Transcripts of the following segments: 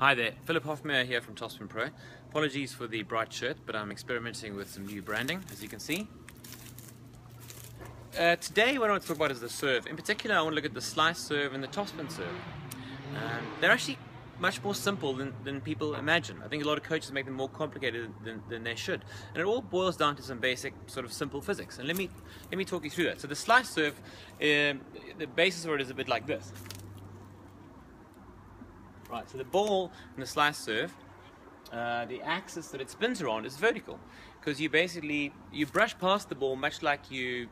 Hi there, Philip Hoffmeyer here from TopspinPro. Apologies for the bright shirt, but I'm experimenting with some new branding, as you can see. Today what I want to talk about is the serve. In particular, I want to look at the slice serve and the topspin serve. They're actually much more simple than people imagine. I think a lot of coaches make them more complicated than they should. And it all boils down to some basic sort of simple physics. And let me talk you through that. So the slice serve, the basis for it is a bit like this. Right, so the ball in the slice serve, the axis that it spins around is vertical, because you brush past the ball much like you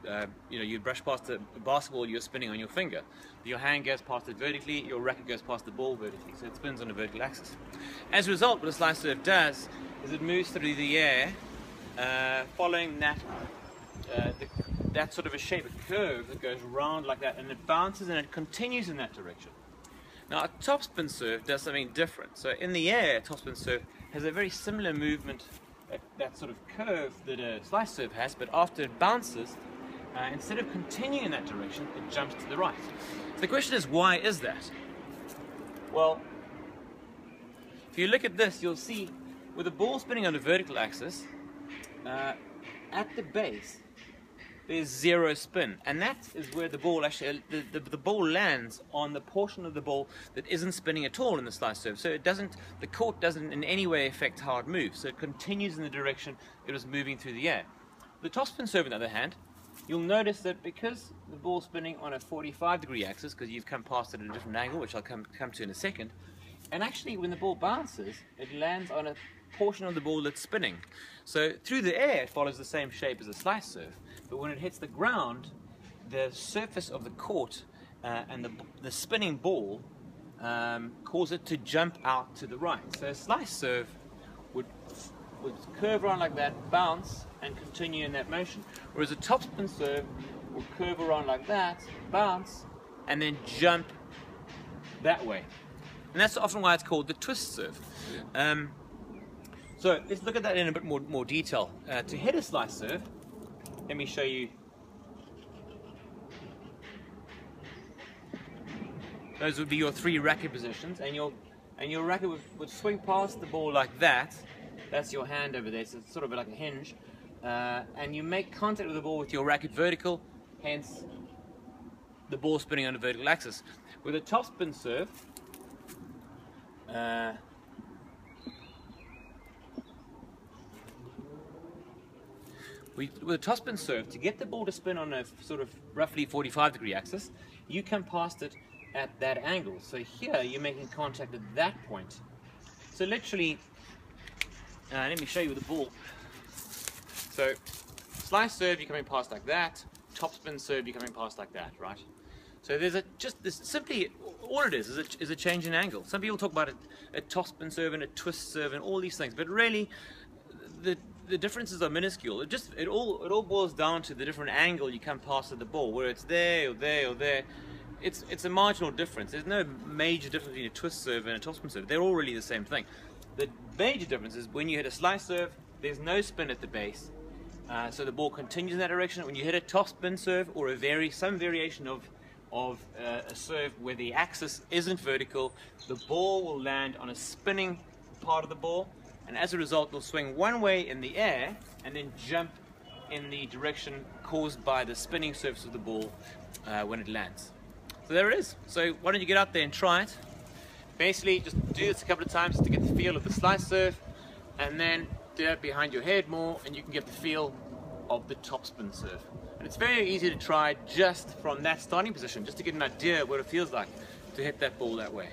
brush past a basketball you're spinning on your finger. Your hand goes past it vertically, your racket goes past the ball vertically, so it spins on a vertical axis. As a result, what a slice serve does is it moves through the air, following that sort of a shape, a curve that goes round like that, and it bounces and it continues in that direction. Now a topspin serve does something different. So in the air, a topspin serve has a very similar movement, that sort of curve that a slice serve has, but after it bounces, instead of continuing in that direction, it jumps to the right. So the question is, why is that? Well, if you look at this, you'll see with the ball spinning on a vertical axis, at the base, there's zero spin, and that is where the ball actually, the ball lands on the portion of the ball that isn't spinning at all in the slice serve. So the court doesn't in any way affect how it moves. So it continues in the direction it was moving through the air. The topspin serve, on the other hand, you'll notice that because the ball's spinning on a 45-degree axis, because you've come past it at a different angle, which I'll come to in a second, and actually when the ball bounces, it lands on a portion of the ball that's spinning. So through the air, it follows the same shape as a slice serve. But when it hits the ground, the surface of the court and the spinning ball cause it to jump out to the right. So a slice serve would curve around like that, bounce, and continue in that motion. Whereas a topspin serve will curve around like that, bounce, and then jump that way. And that's often why it's called the twist serve. So let's look at that in a bit more detail. To hit a slice serve, let me show you. Those would be your three racket positions, and your racket would swing past the ball like that. That's your hand over there, so it's sort of like a hinge. And you make contact with the ball with your racket vertical, hence the ball spinning on a vertical axis. With a topspin serve, with a topspin serve, to get the ball to spin on a sort of roughly 45-degree axis, you come past it at that angle. So here you're making contact at that point. So literally, let me show you with the ball. So slice serve, you're coming past like that. Topspin serve, you're coming past like that, right? So there's simply all it is a change in angle. Some people talk about a topspin serve and a twist serve and all these things, but really the differences are minuscule. It all boils down to the different angle you come past at the ball, where it's there or there or there. It's a marginal difference. There's no major difference between a twist serve and a topspin serve. They're all really the same thing. The major difference is when you hit a slice serve, there's no spin at the base, so the ball continues in that direction. When you hit a topspin serve or some variation of a serve where the axis isn't vertical, the ball will land on a spinning part of the ball, and as a result it'll swing one way in the air and then jump in the direction caused by the spinning surface of the ball when it lands. So there it is. So why don't you get out there and try it. Basically just do this a couple of times to get the feel of the slice serve, and then do it behind your head more, and you can get the feel of the topspin serve. And it's very easy to try just from that starting position, just to get an idea of what it feels like to hit that ball that way.